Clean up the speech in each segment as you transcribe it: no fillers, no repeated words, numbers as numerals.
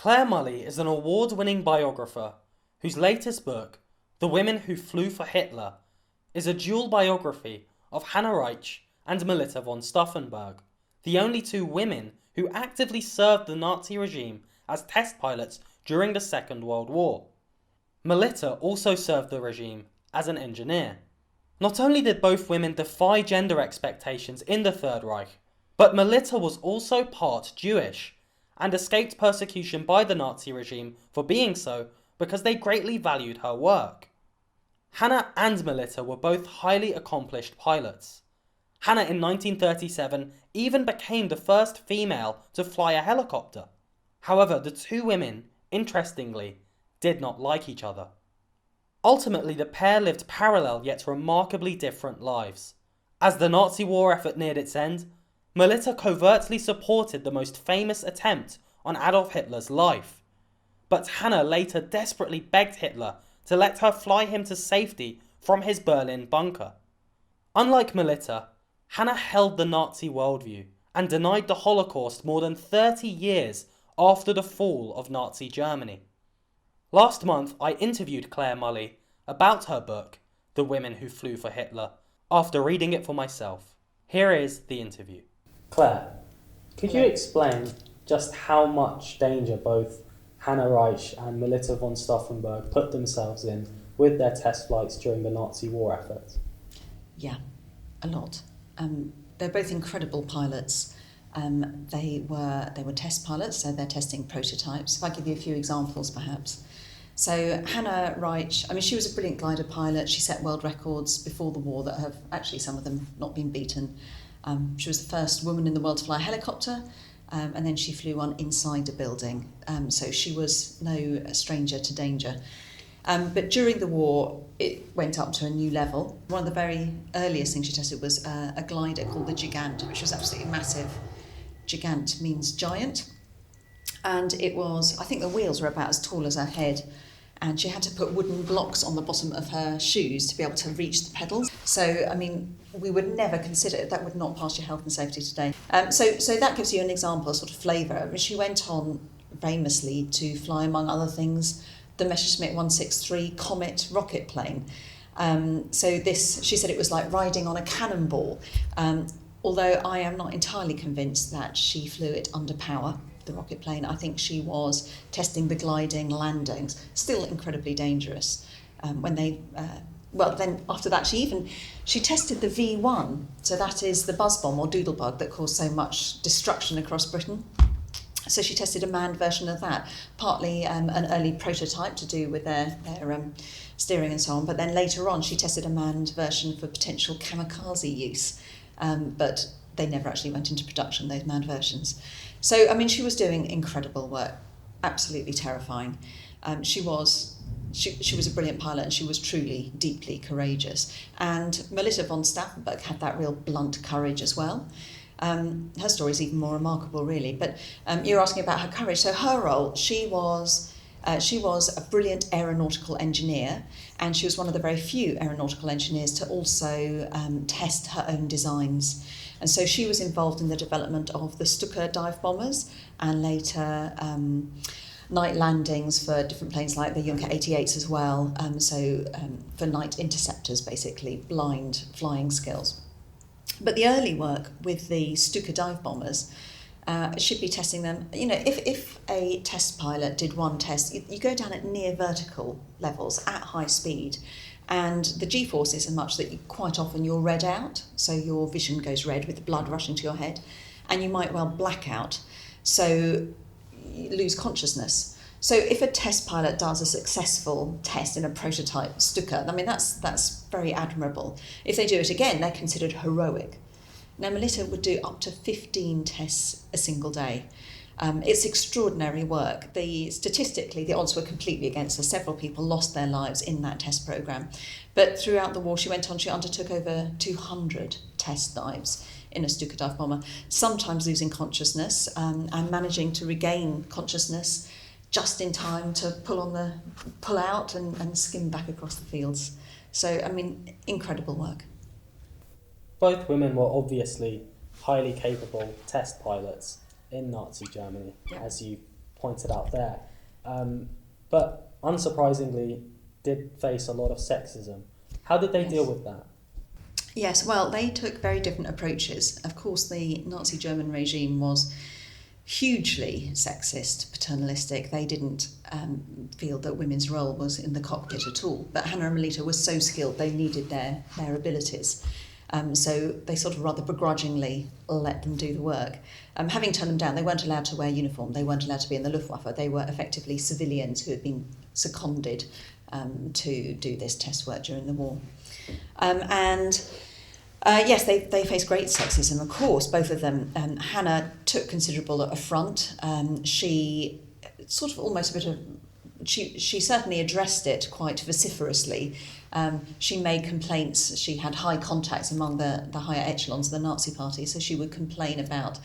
Clare Mulley is an award-winning biographer whose latest book, The Women Who Flew for Hitler, is a dual biography of Hanna Reitsch and Melitta von Stauffenberg, the only two women who actively served the Nazi regime as test pilots during the Second World War. Melitta also served the regime as an engineer. Not only did both women defy gender expectations in the Third Reich, but Melitta was also part Jewish and escaped persecution by the Nazi regime for being so because they greatly valued her work. Hanna and Melitta were both highly accomplished pilots. Hanna in 1937 even became the first female to fly a helicopter. However, the two women, interestingly, did not like each other. Ultimately, the pair lived parallel yet remarkably different lives. As the Nazi war effort neared its end, Melitta covertly supported the most famous attempt on Adolf Hitler's life. But Hanna later desperately begged Hitler to let her fly him to safety from his Berlin bunker. Unlike Melitta, Hanna held the Nazi worldview and denied the Holocaust more than 30 years after the fall of Nazi Germany. Last month, I interviewed Clare Mulley about her book, The Women Who Flew for Hitler, after reading it for myself. Here is the interview. Clare, could you explain just how much danger both Hanna Reitsch and Melitta von Stauffenberg put themselves in with their test flights during the Nazi war effort? Yeah, a lot. They're both incredible pilots. They were test pilots, so they're testing prototypes. If I give you a few examples, perhaps. So Hanna Reitsch, she was a brilliant glider pilot. She set world records before the war that have actually, some of them, not been beaten. She was the first woman in the world to fly a helicopter, and then she flew one inside a building. So she was no stranger to danger. But during the war, it went up to a new level. One of the very earliest things she tested was a glider called the Gigant, which was absolutely massive. Gigant means giant. And it was, I think the wheels were about as tall as her head. And she had to put wooden blocks on the bottom of her shoes to be able to reach the pedals. So, we would never consider it. That would not pass your health and safety today. So that gives you an example, a sort of flavour. She went on famously to fly, among other things, the Messerschmitt 163 Comet rocket plane. So this, she said it was like riding on a cannonball, although I am not entirely convinced that she flew it under power, the rocket plane. I think she was testing the gliding landings, still incredibly dangerous. Then after that she tested the V1, so that is the buzz bomb or doodle bug that caused so much destruction across Britain. So she tested a manned version of that, partly an early prototype to do with their steering and so on, but then later on she tested a manned version for potential kamikaze use, but they never actually went into production, those manned versions. So, she was doing incredible work, absolutely terrifying. She was a brilliant pilot, and she was truly, deeply courageous. And Melitta von Stauffenberg had that real blunt courage as well. Her story is even more remarkable, really. But you're asking about her courage. So her role, she was a brilliant aeronautical engineer, and she was one of the very few aeronautical engineers to also test her own designs. And so she was involved in the development of the Stuka dive bombers, and later night landings for different planes like the Junker 88s as well. For night interceptors, basically, blind flying skills. But the early work with the Stuka dive bombers should be testing them. If a test pilot did one test, you go down at near vertical levels at high speed, and the G-forces are much that quite often you're red out, so your vision goes red with the blood rushing to your head, and you might well black out, so you lose consciousness. So if a test pilot does a successful test in a prototype Stuka, that's very admirable. If they do it again, they're considered heroic. Now, Melitta would do up to 15 tests a single day. It's extraordinary work. Statistically, the odds were completely against her. Several people lost their lives in that test programme. But throughout the war, she undertook over 200 test dives in a Stuka dive bomber, sometimes losing consciousness and managing to regain consciousness just in time to pull out and skim back across the fields. So, incredible work. Both women were obviously highly capable test pilots in Nazi Germany, as you pointed out there, but unsurprisingly did face a lot of sexism. How did they deal with that? Yes, well, they took very different approaches. Of course, the Nazi German regime was hugely sexist, paternalistic. They didn't feel that women's role was in the cockpit at all. But Hanna and Melitta were so skilled, they needed their abilities. So they sort of rather begrudgingly let them do the work. Having turned them down, they weren't allowed to wear uniform. They weren't allowed to be in the Luftwaffe. They were effectively civilians who had been seconded to do this test work during the war. Yes, they faced great sexism, of course, both of them. Hanna took considerable affront. She sort of almost a bit of... She certainly addressed it quite vociferously. She made complaints. She had high contacts among the higher echelons of the Nazi party, so she would complain about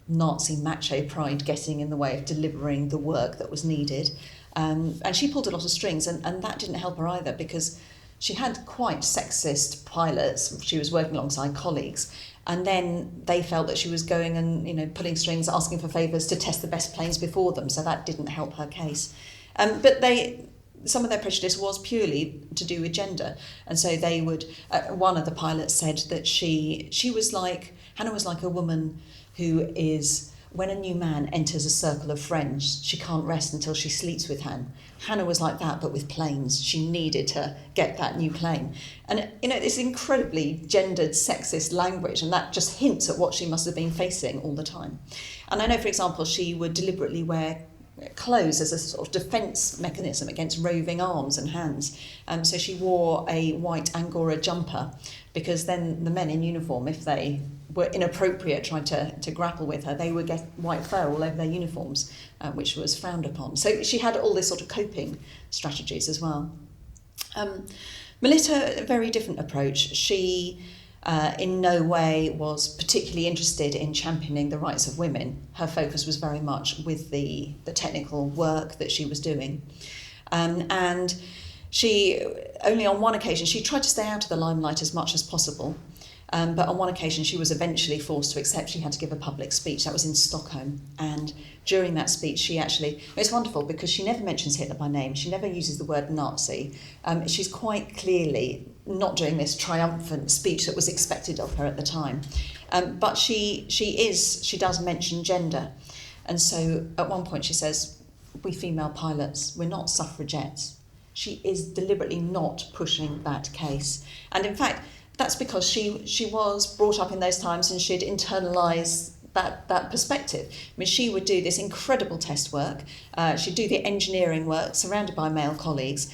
Nazi macho pride getting in the way of delivering the work that was needed. And she pulled a lot of strings, and that didn't help her either, because she had quite sexist pilots. She was working alongside colleagues, and then they felt that she was going and pulling strings, asking for favours to test the best planes before them. So that didn't help her case. But some of their prejudice was purely to do with gender, and so they would. One of the pilots said that Hanna was like a woman who is. When a new man enters a circle of friends, she can't rest until she sleeps with him. Hanna was like that, but with planes. She needed to get that new plane. And, it's incredibly gendered, sexist language, and that just hints at what she must have been facing all the time. And I know, for example, she would deliberately wear clothes as a sort of defence mechanism against roving arms and hands. So she wore a white Angora jumper, because then the men in uniform, if they were inappropriate trying to grapple with her, they would get white fur all over their uniforms, which was frowned upon. So she had all this sort of coping strategies as well. Melitta, a very different approach. She in no way was particularly interested in championing the rights of women. Her focus was very much with the technical work that she was doing. And she, only on one occasion, she tried to stay out of the limelight as much as possible. But on one occasion, she was eventually forced to accept she had to give a public speech. That was in Stockholm. And during that speech, it's wonderful because she never mentions Hitler by name. She never uses the word Nazi. She's quite clearly not doing this triumphant speech that was expected of her at the time. But she does mention gender. And so at one point she says, "We female pilots, we're not suffragettes." She is deliberately not pushing that case. And in fact, that's because she was brought up in those times and she'd internalised that perspective. I mean, she would do this incredible test work. She'd do the engineering work surrounded by male colleagues.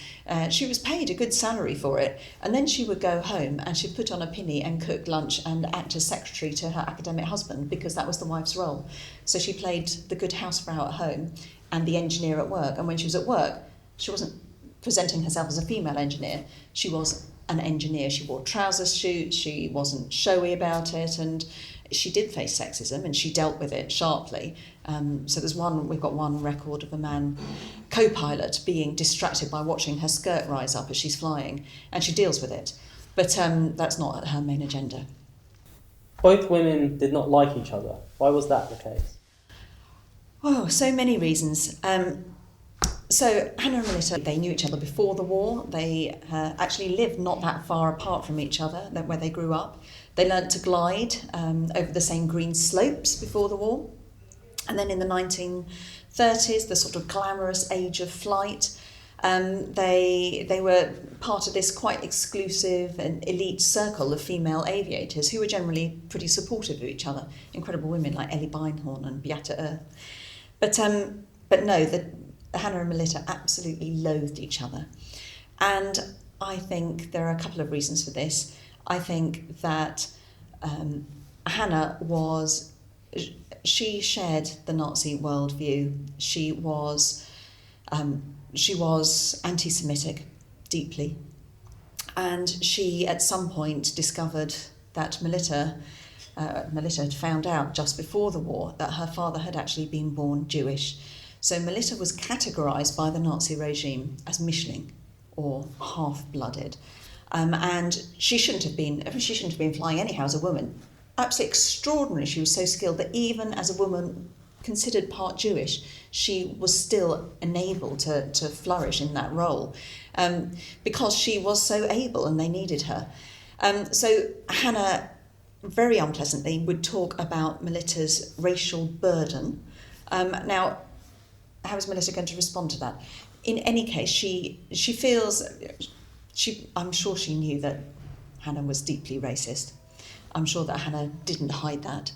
She was paid a good salary for it. And then she would go home and she'd put on a pinny and cook lunch and act as secretary to her academic husband, because that was the wife's role. So she played the good housefrau at home and the engineer at work. And when she was at work, she wasn't presenting herself as a female engineer. She was an engineer. She wore trouser suits. She wasn't showy about it, and she did face sexism, and she dealt with it sharply. So we've got one record of a man co-pilot being distracted by watching her skirt rise up as she's flying, and she deals with it. But that's not her main agenda. Both women did not like each other. Why was that the case? Oh, so many reasons. So Hanna and Melitta, they knew each other before the war. They actually lived not that far apart from each other, where they grew up. They learnt to glide over the same green slopes before the war. And then in the 1930s, the sort of glamorous age of flight, they were part of this quite exclusive and elite circle of female aviators who were generally pretty supportive of each other. Incredible women like Ellie Beinhorn and Beate Earth. But no, Hanna and Melitta absolutely loathed each other. And I think there are a couple of reasons for this. I think that Hanna she shared the Nazi worldview. She was anti-Semitic, deeply. And she, at some point, discovered that Melitta had found out just before the war that her father had actually been born Jewish. So Melitta was categorised by the Nazi regime as Mischling, or half-blooded. And she shouldn't have been flying anyhow as a woman. Absolutely extraordinary. She was so skilled that even as a woman considered part Jewish, she was still enabled to flourish in that role because she was so able and they needed her. So Hanna, very unpleasantly, would talk about Melitta's racial burden. Now, how is Melitta going to respond to that? In any case, she feels... I'm sure she knew that Hanna was deeply racist. I'm sure that Hanna didn't hide that.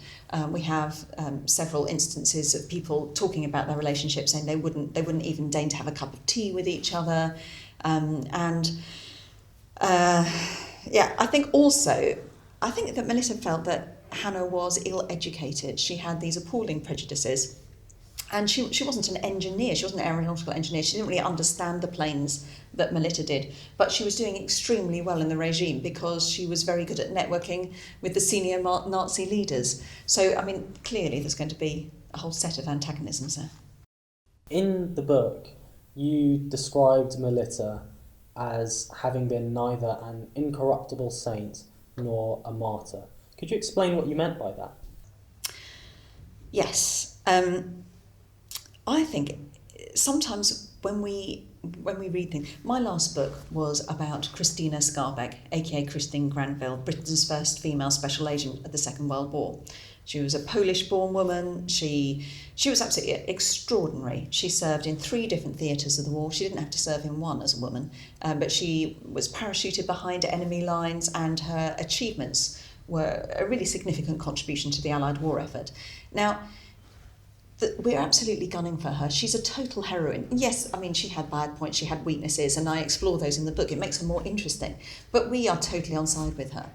We have several instances of people talking about their relationship, saying they wouldn't even deign to have a cup of tea with each other. I think that Melitta felt that Hanna was ill-educated. She had these appalling prejudices. And she wasn't an engineer, she wasn't an aeronautical engineer, she didn't really understand the planes that Melitta did, but she was doing extremely well in the regime because she was very good at networking with the senior Nazi leaders. So, I mean, clearly there's going to be a whole set of antagonisms there. In the book, you described Melitta as having been neither an incorruptible saint nor a martyr. Could you explain what you meant by that? Yes. I think sometimes when we read things... My last book was about Christina Skarbek, aka Christine Granville, Britain's first female special agent at the Second World War. She was a Polish-born woman. She was absolutely extraordinary. She served in 3 different theatres of the war. She didn't have to serve in one as a woman, but she was parachuted behind enemy lines, and her achievements were a really significant contribution to the Allied war effort. Now, we're absolutely gunning for her. She's a total heroine. Yes, I mean, she had bad points, she had weaknesses, and I explore those in the book. It makes her more interesting. But we are totally on side with her.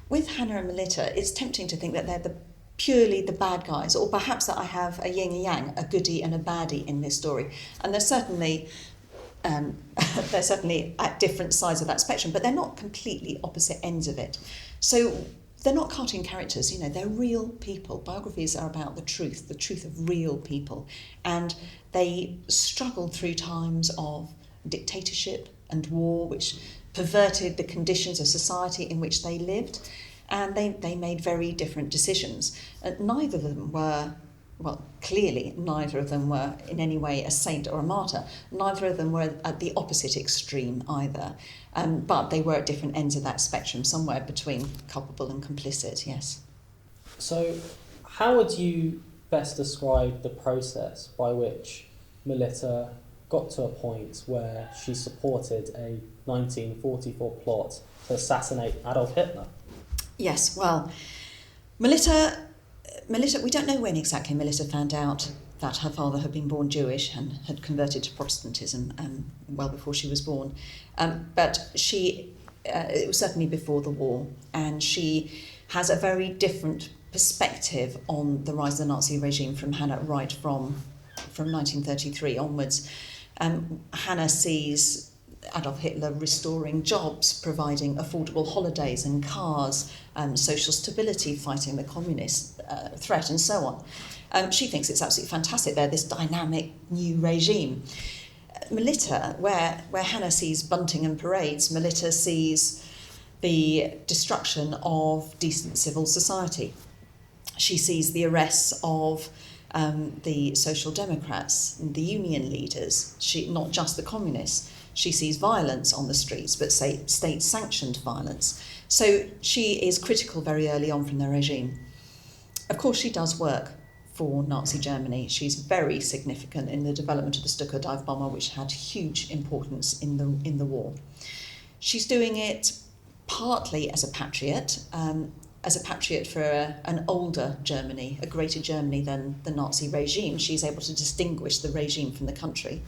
With Hanna and Melitta, it's tempting to think that they're purely the bad guys, or perhaps that I have a yin and yang, a goodie and a baddie in this story. And they're certainly at different sides of that spectrum, but they're not completely opposite ends of it. So they're not cartoon characters, they're real people. Biographies are about the truth of real people. And they struggled through times of dictatorship and war, which perverted the conditions of society in which they lived. And they made very different decisions. Neither of them were, clearly neither of them were in any way a saint or a martyr. Neither of them were at the opposite extreme either. But they were at different ends of that spectrum, somewhere between culpable and complicit, yes. So how would you best describe the process by which Melitta got to a point where she supported a 1944 plot to assassinate Adolf Hitler? Yes, well, Melitta, we don't know when exactly Melitta found out that her father had been born Jewish and had converted to Protestantism well before she was born. But it was certainly before the war, and she has a very different perspective on the rise of the Nazi regime from Hanna right from 1933 onwards. Hanna sees Adolf Hitler restoring jobs, providing affordable holidays and cars, social stability, fighting the communist threat, and so on. She thinks it's absolutely fantastic. They're this dynamic new regime. Melitta, where Hanna sees bunting and parades, Melitta sees the destruction of decent civil society. She sees the arrests of the Social Democrats, the union leaders, not just the communists. She sees violence on the streets, but state-sanctioned violence. So she is critical very early on from the regime. Of course, she does work for Nazi Germany. She's very significant in the development of the Stuka dive bomber, which had huge importance in the war. She's doing it partly as a patriot for an older Germany, a greater Germany than the Nazi regime. She's able to distinguish the regime from the country.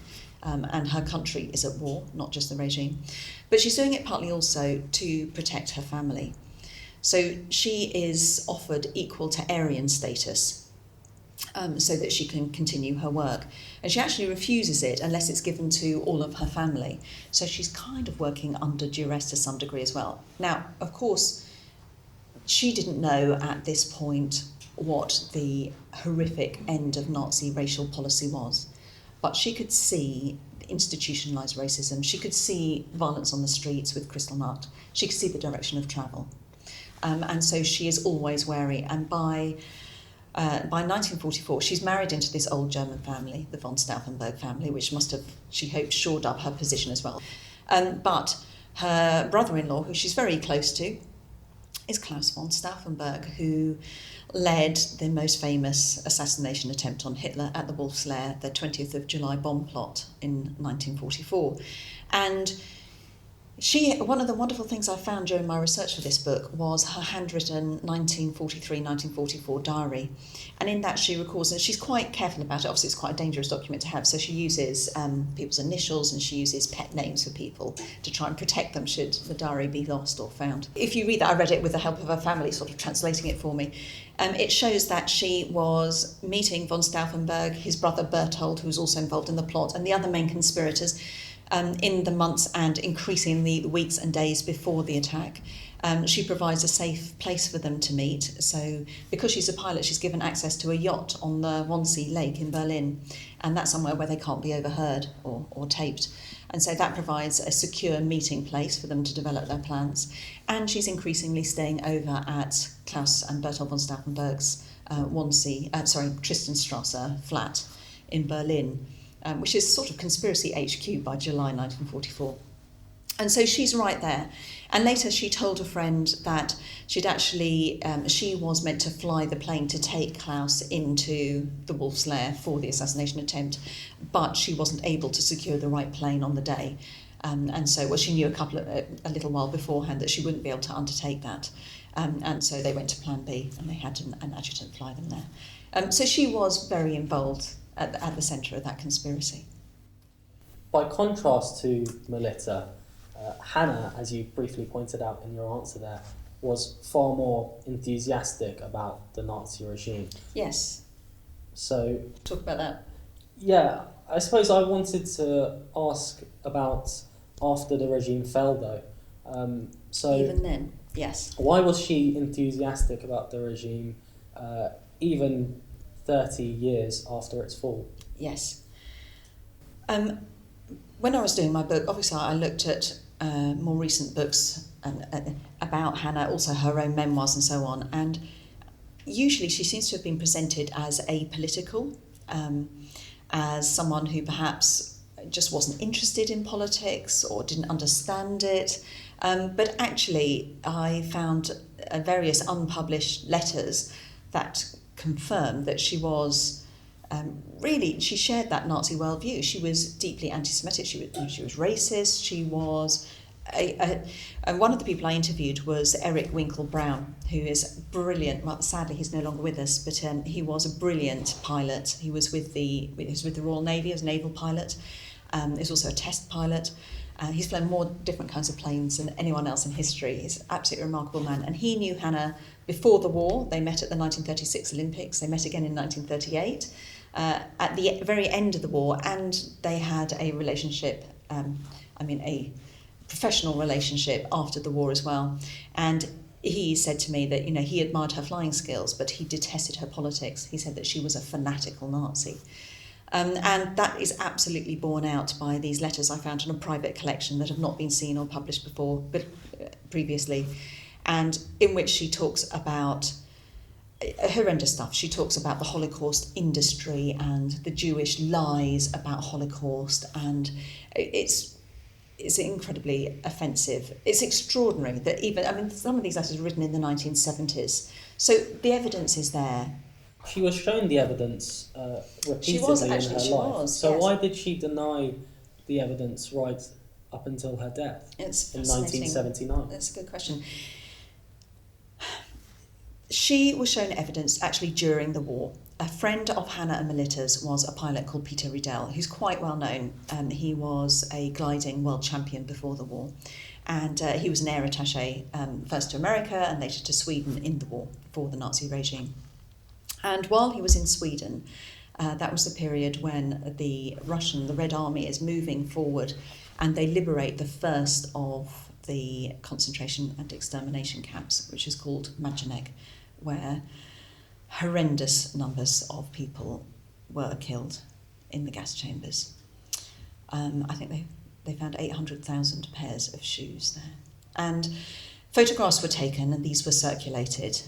And her country is at war, not just the regime. But she's doing it partly also to protect her family. So she is offered equal to Aryan status so that she can continue her work. And she actually refuses it unless it's given to all of her family. So she's kind of working under duress to some degree as well. Now, of course, she didn't know at this point what the horrific end of Nazi racial policy was. But she could see institutionalised racism. She could see violence on the streets with Kristallnacht. She could see the direction of travel. And so she is always wary. And by by 1944, she's married into this old German family, the von Stauffenberg family, which must have, she hopes, shored up her position as well. But her brother-in-law, who she's very close to, is Klaus von Stauffenberg, who led the most famous assassination attempt on Hitler at the Wolf's Lair, the 20th of July bomb plot in 1944. And one of the wonderful things I found during my research for this book was her handwritten 1943-1944 diary. And in that she records, and she's quite careful about it, obviously it's quite a dangerous document to have, so she uses people's initials and she uses pet names for people to try and protect them should the diary be lost or found. If you read that, I read it with the help of her family sort of translating it for me. It shows that she was meeting von Stauffenberg, his brother Berthold, who was also involved in the plot, and the other main conspirators, in the months and increasingly the weeks and days before the attack. She provides a safe place for them to meet. So because she's a pilot, she's given access to a yacht on the Wannsee Lake in Berlin, and that's somewhere where they can't be overheard or taped. And so that provides a secure meeting place for them to develop their plans. And she's increasingly staying over at Klaus and Bertolt von Stauffenberg's Tristanstrasse flat in Berlin, which is sort of conspiracy HQ by July 1944. And so she's right there. And later she told a friend that she'd actually, she was meant to fly the plane to take Klaus into the Wolf's Lair for the assassination attempt, but she wasn't able to secure the right plane on the day. And so, she knew a little while beforehand that she wouldn't be able to undertake that. And so they went to Plan B and they had an adjutant fly them there. So she was very involved at the centre of that conspiracy. By contrast to Melitta, Hanna, as you briefly pointed out in your answer there, was far more enthusiastic about the Nazi regime. Yes. So talk about that. Yeah, I suppose I wanted to ask about after the regime fell, though. So even then, yes. Why was she enthusiastic about the regime, even 30 years after its fall? Yes. When I was doing my book, obviously I looked at more recent books about Hanna, also her own memoirs and so on, and usually she seems to have been presented as apolitical, as someone who perhaps just wasn't interested in politics or didn't understand it. But actually, I found various unpublished letters that confirmed that she was she shared that Nazi worldview. She was deeply anti-Semitic. She was racist. She was one of the people I interviewed was Eric Winkle-Brown, who is brilliant. Well, sadly, he's no longer with us, but he was a brilliant pilot. He was with the Royal Navy as a naval pilot. He's also a test pilot. He's flown more different kinds of planes than anyone else in history. He's an absolutely remarkable man. And he knew Hanna before the war. They met at the 1936 Olympics. They met again in 1938 at the very end of the war. And they had a relationship, a professional relationship after the war as well. And he said to me that, he admired her flying skills, but he detested her politics. He said that she was a fanatical Nazi. And that is absolutely borne out by these letters I found in a private collection that have not been seen or published before, but previously, and in which she talks about horrendous stuff. She talks about the Holocaust industry and the Jewish lies about Holocaust, and it's incredibly offensive. It's extraordinary that some of these letters were written in the 1970s. So the evidence is there. She was shown the evidence repeatedly in her life. So why did she deny the evidence right up until her death in 1979? That's a good question. She was shown evidence actually during the war. A friend of Hanna and Melitta's was a pilot called Peter Riedel, who's quite well known. He was a gliding world champion before the war. And he was an air attaché first to America and later to Sweden in the war for the Nazi regime. And while he was in Sweden, that was the period when the Red Army is moving forward and they liberate the first of the concentration and extermination camps, which is called Majdanek, where horrendous numbers of people were killed in the gas chambers. I think they found 800,000 pairs of shoes there. And Photographs were taken and these were circulated.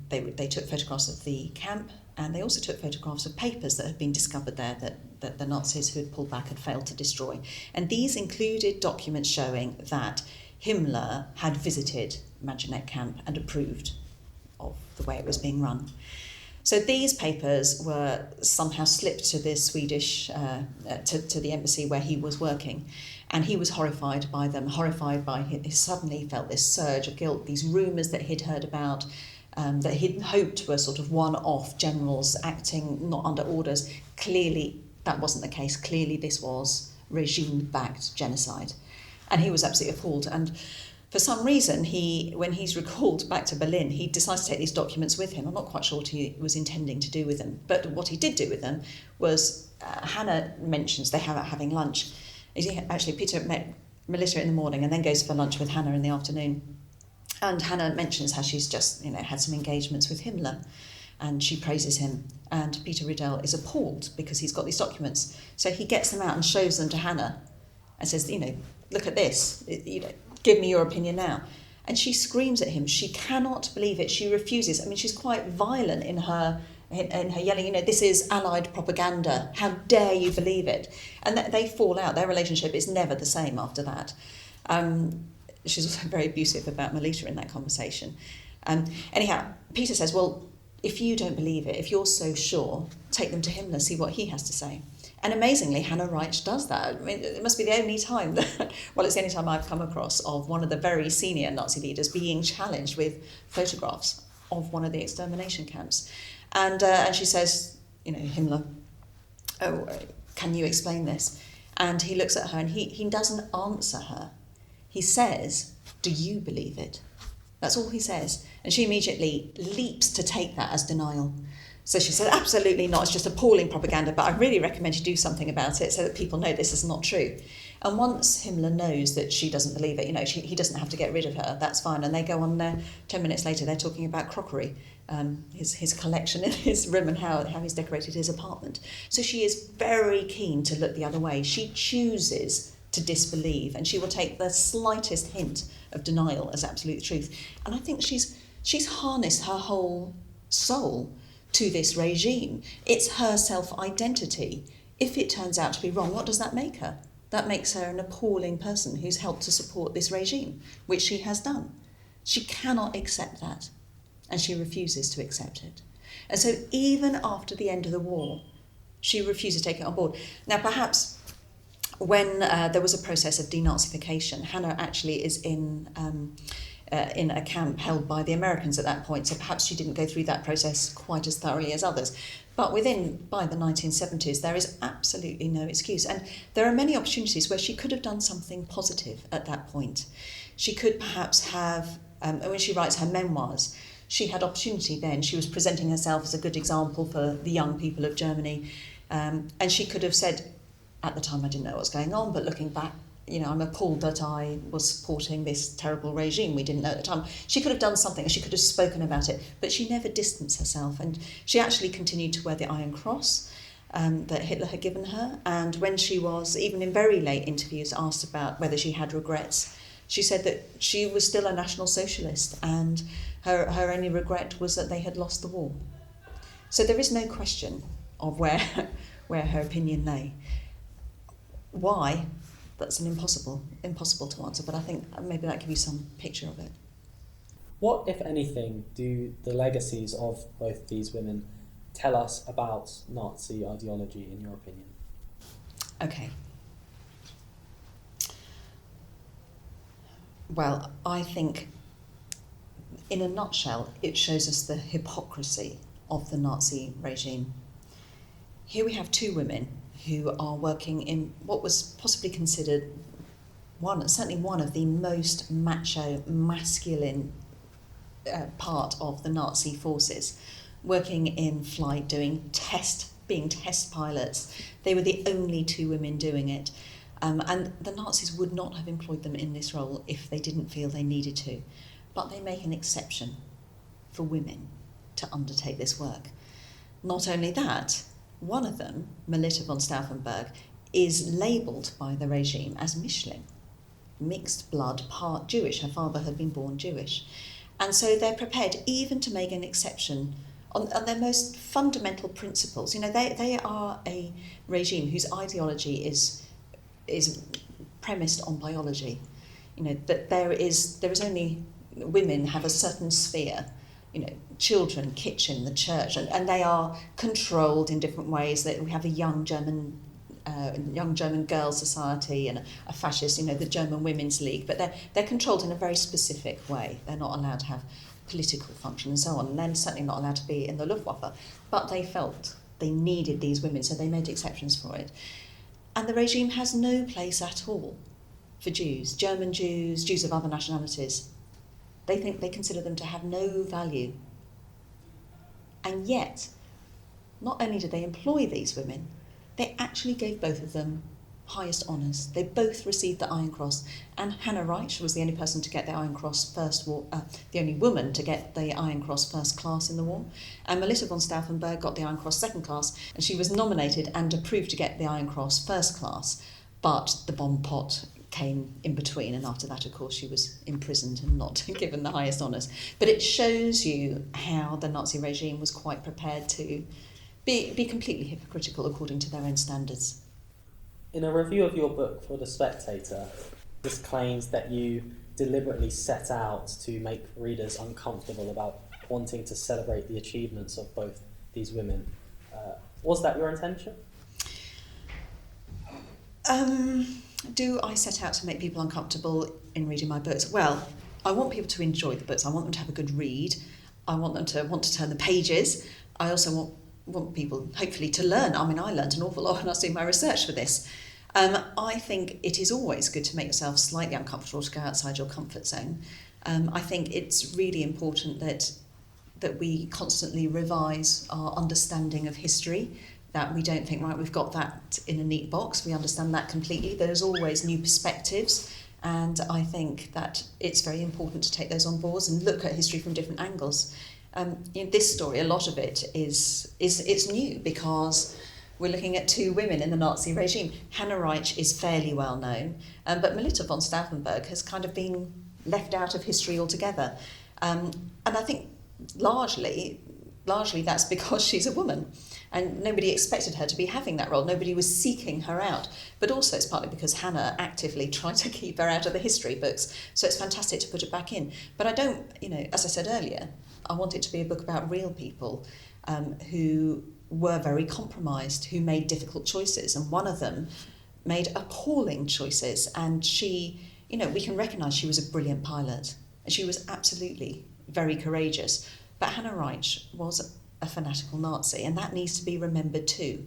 They took photographs of the camp, and they also took photographs of papers that had been discovered there that the Nazis who had pulled back had failed to destroy. And these included documents showing that Himmler had visited Maginot Camp and approved of the way it was being run. So these papers were somehow slipped to the Swedish, to the embassy where he was working. And he was horrified by them, horrified by he suddenly felt this surge of guilt, these rumours that he'd heard about, that he'd hoped were sort of one-off generals acting not under orders. Clearly, that wasn't the case. Clearly, this was regime-backed genocide. And he was absolutely appalled. And for some reason, when he's recalled back to Berlin, he decides to take these documents with him. I'm not quite sure what he was intending to do with them. But what he did do with them was, Hanna mentions they have having lunch. Actually, Peter met Melitta in the morning and then goes for lunch with Hanna in the afternoon. And Hanna mentions how she's just, had some engagements with Himmler, and she praises him. And Peter Riedel is appalled because he's got these documents. So he gets them out and shows them to Hanna and says, look at this, give me your opinion now. And she screams at him. She cannot believe it. She refuses. I mean, she's quite violent in her yelling, this is Allied propaganda. How dare you believe it? And they fall out. Their relationship is never the same after that. She's also very abusive about Melitta in that conversation. Anyhow, Peter says, well, if you don't believe it, if you're so sure, take them to Himmler, see what he has to say. And amazingly, Hanna Reitsch does that. I mean, it must be the only time it's the only time I've come across of one of the very senior Nazi leaders being challenged with photographs of one of the extermination camps. And she says, Himmler, oh, can you explain this? And he looks at her and he doesn't answer her. He says, do you believe it? That's all he says. And she immediately leaps to take that as denial. So she said, absolutely not, it's just appalling propaganda, but I really recommend you do something about it so that people know this is not true. And once Himmler knows that she doesn't believe it, he doesn't have to get rid of her, that's fine. And they go on there, 10 minutes later, they're talking about crockery, his collection in his room and how he's decorated his apartment. So she is very keen to look the other way. She chooses to disbelieve, and she will take the slightest hint of denial as absolute truth. And I think she's harnessed her whole soul to this regime. It's her self-identity. If it turns out to be wrong, what does that make her? That makes her an appalling person who's helped to support this regime, which she has done. She cannot accept that, and she refuses to accept it. And so even after the end of the war, she refuses to take it on board. Now, perhaps when there was a process of denazification, Hanna actually is in a camp held by the Americans at that point, so perhaps she didn't go through that process quite as thoroughly as others. But by the 1970s, there is absolutely no excuse. And there are many opportunities where she could have done something positive at that point. She could perhaps have, when she writes her memoirs, she had opportunity then. She was presenting herself as a good example for the young people of Germany. And she could have said, at the time I didn't know what was going on, but looking back, I'm appalled that I was supporting this terrible regime we didn't know at the time. She could have done something, she could have spoken about it, but she never distanced herself. And she actually continued to wear the Iron Cross that Hitler had given her. And when she was, even in very late interviews, asked about whether she had regrets, she said that she was still a National Socialist and her only regret was that they had lost the war. So there is no question of where her opinion lay. Why? That's an impossible to answer, but I think maybe that gives you some picture of it. What, if anything, do the legacies of both these women tell us about Nazi ideology, in your opinion? Okay. Well, I think, in a nutshell, it shows us the hypocrisy of the Nazi regime. Here we have two women who are working in what was possibly considered certainly one of the most macho, masculine part of the Nazi forces, working in flight, being test pilots. They were the only two women doing it. And the Nazis would not have employed them in this role if they didn't feel they needed to. But they make an exception for women to undertake this work. Not only that, one of them, Melitta von Stauffenberg, is labelled by the regime as Mischling. mixed blood, part Jewish. Her father had been born Jewish. And so they're prepared even to make an exception on their most fundamental principles. You know, they are a regime whose ideology is premised on biology. You know, that there is only, women have a certain sphere, you know, children, kitchen, the church, and they are controlled in different ways. That we have a young German girls' society and a fascist, you know, the German Women's League, but they're controlled in a very specific way. They're not allowed to have political function and so on, and they're certainly not allowed to be in the Luftwaffe. But they felt they needed these women, so they made exceptions for it. And the regime has no place at all for Jews, German Jews, Jews of other nationalities. They consider them to have no value. And yet, not only did they employ these women, they actually gave both of them highest honours. They both received the Iron Cross, and Hanna Reitsch was the only person to get the Iron Cross the only woman to get the Iron Cross first class in the war. And Melitta von Stauffenberg got the Iron Cross second class, and she was nominated and approved to get the Iron Cross first class, but the bomb pot came in between, and after that, of course, she was imprisoned and not given the highest honours. But it shows you how the Nazi regime was quite prepared to be completely hypocritical according to their own standards. In a review of your book for The Spectator, this claims that you deliberately set out to make readers uncomfortable about wanting to celebrate the achievements of both these women. Was that your intention? Do I set out to make people uncomfortable in reading my books? Well, I want people to enjoy the books. I want them to have a good read. I want them to want to turn the pages. I also want people, hopefully, to learn. I mean, I learned an awful lot when I was doing my research for this. I think it is always good to make yourself slightly uncomfortable, to go outside your comfort zone. I think it's really important that we constantly revise our understanding of history, that we don't think, right, we've got that in a neat box, we understand that completely. There's always new perspectives, and I think that it's very important to take those on board and look at history from different angles. In this story, a lot of it is new because we're looking at two women in the Nazi regime. Hanna Reitsch is fairly well known, but Melitta von Stauffenberg has kind of been left out of history altogether. And I think largely that's because she's a woman, and nobody expected her to be having that role. Nobody was seeking her out. But also it's partly because Hanna actively tried to keep her out of the history books. So it's fantastic to put it back in. But I don't, as I said earlier, I want it to be a book about real people who were very compromised, who made difficult choices. And one of them made appalling choices. And she, we can recognise she was a brilliant pilot. And she was absolutely very courageous. But Hanna Reitsch was a fanatical Nazi, and that needs to be remembered too.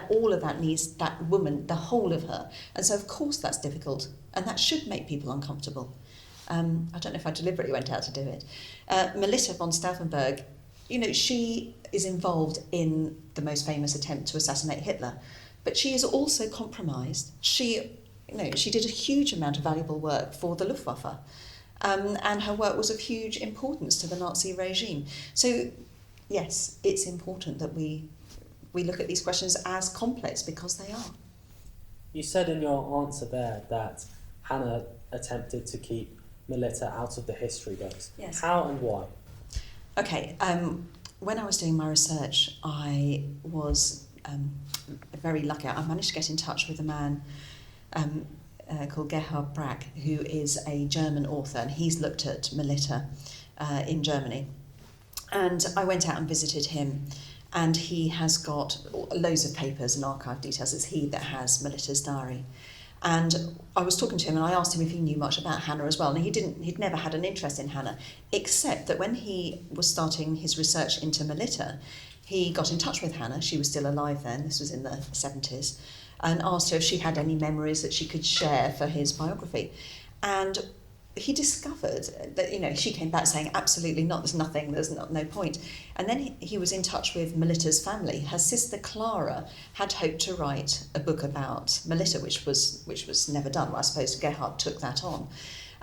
All of that needs that woman, the whole of her. And so, of course, that's difficult, and that should make people uncomfortable. I don't know if I deliberately went out to do it. Melitta von Stauffenberg, she is involved in the most famous attempt to assassinate Hitler, but she is also compromised. She did a huge amount of valuable work for the Luftwaffe. And her work was of huge importance to the Nazi regime. So, yes, it's important that we look at these questions as complex, because they are. You said in your answer there that Hanna attempted to keep Melitta out of the history books. Yes. How and why? Okay, when I was doing my research, I was very lucky. I managed to get in touch with a man called Gerhard Brack, who is a German author, and he's looked at Melitta in Germany. And I went out and visited him, and he has got loads of papers and archive details. It's he that has Melitta's diary. And I was talking to him, and I asked him if he knew much about Hanna as well, and he'd never had an interest in Hanna, except that when he was starting his research into Melitta, he got in touch with Hanna. She was still alive then, this was in the 70s, and asked her if she had any memories that she could share for his biography. And he discovered that, she came back saying, absolutely not, there's nothing, there's no point. And then he was in touch with Melitta's family. Her sister Clara had hoped to write a book about Melitta, which was never done. Well, I suppose Gerhard took that on.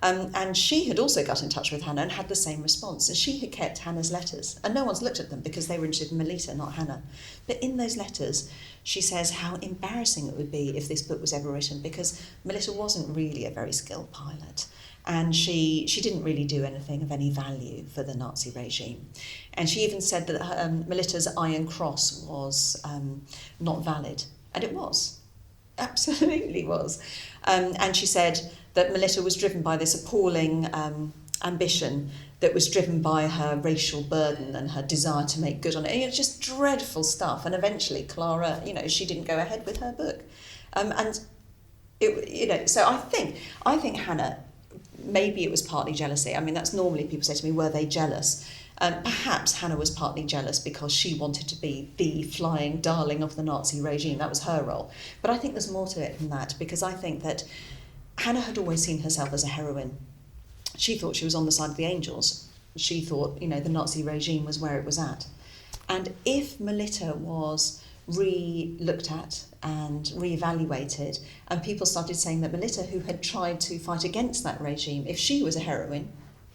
And she had also got in touch with Hanna and had the same response. And she had kept Hanna's letters, and no one's looked at them because they were interested in Melitta, not Hanna. But in those letters, she says how embarrassing it would be if this book was ever written, because Melitta wasn't really a very skilled pilot. And she didn't really do anything of any value for the Nazi regime. And she even said that Melitta's Iron Cross was not valid. And it was. Absolutely was. And she said that Melitta was driven by this appalling ambition that was driven by her racial burden and her desire to make good on it. Just dreadful stuff. And eventually Clara, she didn't go ahead with her book. And it, so I think Hanna, maybe it was partly jealousy. I mean, that's normally people say to me, were they jealous? Perhaps Hanna was partly jealous because she wanted to be the flying darling of the Nazi regime. That was her role. But I think there's more to it than that, because I think that Hanna had always seen herself as a heroine. She thought she was on the side of the angels. She thought, the Nazi regime was where it was at. And if Melitta was re-looked at and re-evaluated, and people started saying that Melitta, who had tried to fight against that regime, if she was a heroine,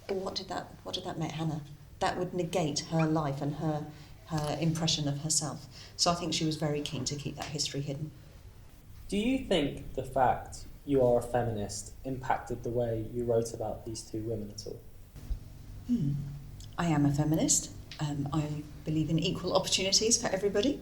well, what did that make Hanna? That would negate her life and her impression of herself. So I think she was very keen to keep that history hidden. Do you think the fact you are a feminist impacted the way you wrote about these two women at all? I am a feminist. I believe in equal opportunities for everybody.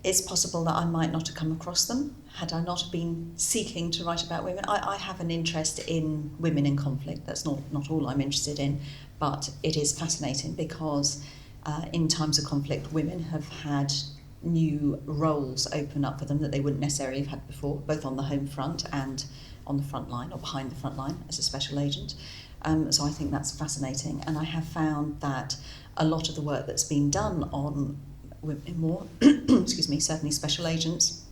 It's possible that I might not have come across them had I not been seeking to write about women. I have an interest in women in conflict. That's not all I'm interested in, but it is fascinating because in times of conflict, women have had new roles open up for them that they wouldn't necessarily have had before, both on the home front and on the front line or behind the front line as a special agent. So I think that's fascinating, and I have found that a lot of the work that's been done on women more, certainly special agents,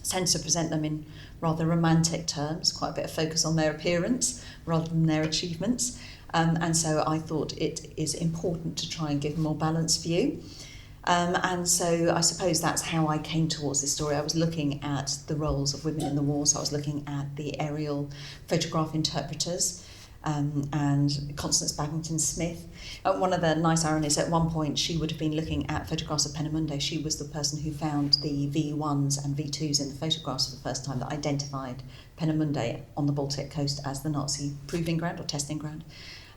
tends to present them in rather romantic terms, quite a bit of focus on their appearance rather than their achievements. And so I thought it is important to try and give a more balanced view. And so I suppose that's how I came towards this story. I was looking at the roles of women in the war, so I was looking at the aerial photograph interpreters, and Constance Babington Smith. One of the nice ironies, at one point she would have been looking at photographs of Peenemünde. She was the person who found the V1s and V2s in the photographs for the first time, that identified Peenemünde on the Baltic coast as the Nazi proving ground or testing ground.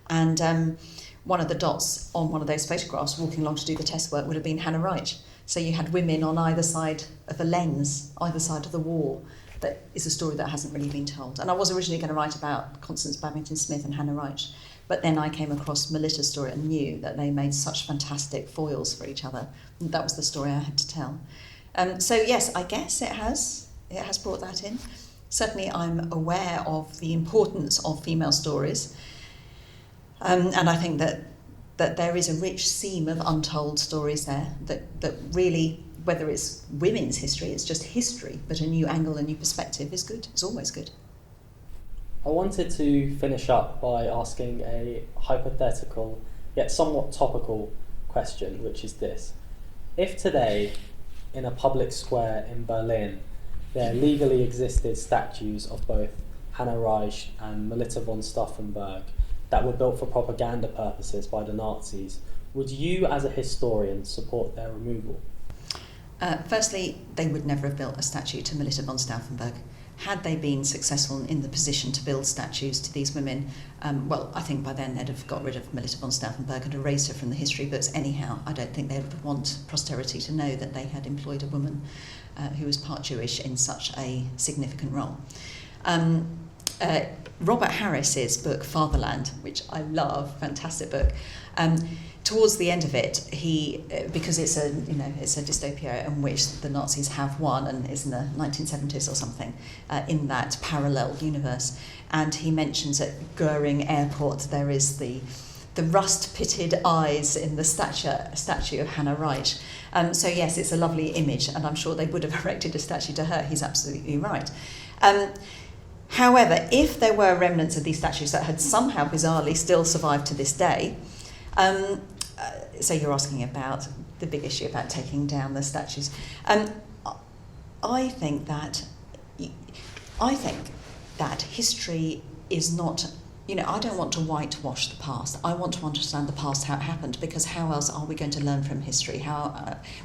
And one of the dots on one of those photographs walking along to do the test work would have been Hanna Reitsch. So you had women on either side of a lens, either side of the war. That is a story that hasn't really been told. And I was originally going to write about Constance Babington Smith and Hanna Reitsch, but then I came across Melitta's story and knew that they made such fantastic foils for each other. And that was the story I had to tell. So yes, I guess it has brought that in. Certainly I'm aware of the importance of female stories, and I think that there is a rich seam of untold stories there that really, whether it's women's history, it's just history, but a new angle, a new perspective is good. It's always good. I wanted to finish up by asking a hypothetical, yet somewhat topical question, which is this. If today, in a public square in Berlin, there legally existed statues of both Hanna Reitsch and Melitta von Stauffenberg that were built for propaganda purposes by the Nazis, would you, as a historian, support their removal? Firstly, they would never have built a statue to Melitta von Stauffenberg. Had they been successful in the position to build statues to these women, I think by then they'd have got rid of Melitta von Stauffenberg and erased her from the history books anyhow. I don't think they would want posterity to know that they had employed a woman who was part Jewish in such a significant role. Robert Harris's book Fatherland, which I love, fantastic book. Towards the end of it, because it's a dystopia in which the Nazis have won and is in the 1970s or something, in that parallel universe, and he mentions at Goering Airport there is the rust-pitted eyes in the statue of Hanna Reitsch. So yes, it's a lovely image, and I'm sure they would have erected a statue to her. He's absolutely right. However, if there were remnants of these statues that had somehow bizarrely still survived to this day, so you're asking about the big issue about taking down the statues. I think that I think that history is not, I don't want to whitewash the past. I want to understand the past, how it happened, because how else are we going to learn from history?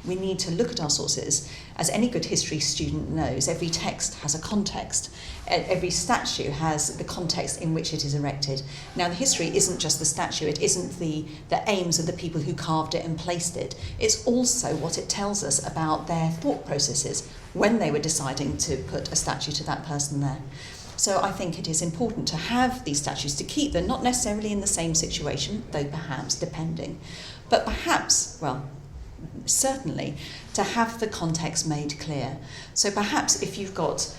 We need to look at our sources. As any good history student knows, every text has a context. Every statue has the context in which it is erected. Now, the history isn't just the statue. It isn't the aims of the people who carved it and placed it. It's also what it tells us about their thought processes when they were deciding to put a statue to that person there. So I think it is important to have these statues, to keep them, not necessarily in the same situation, though perhaps depending, but perhaps, well, certainly, to have the context made clear. So perhaps if you've got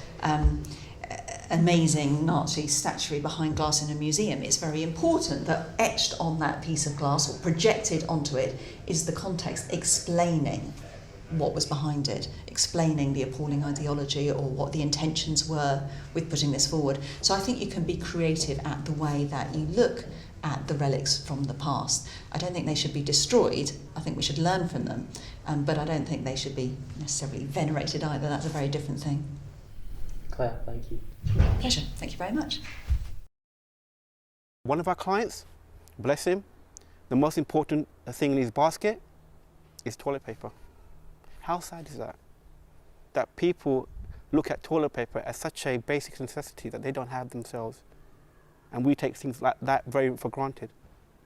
amazing Nazi statuary behind glass in a museum, it's very important that etched on that piece of glass or projected onto it is the context explaining what was behind it, explaining the appalling ideology or what the intentions were with putting this forward. So I think you can be creative at the way that you look at the relics from the past. I don't think they should be destroyed. I think we should learn from them, but I don't think they should be necessarily venerated either. That's a very different thing. Claire, thank you. Pleasure. Thank you very much. One of our clients, bless him, the most important thing in his basket is toilet paper. How sad is that? That people look at toilet paper as such a basic necessity that they don't have themselves. And we take things like that very for granted.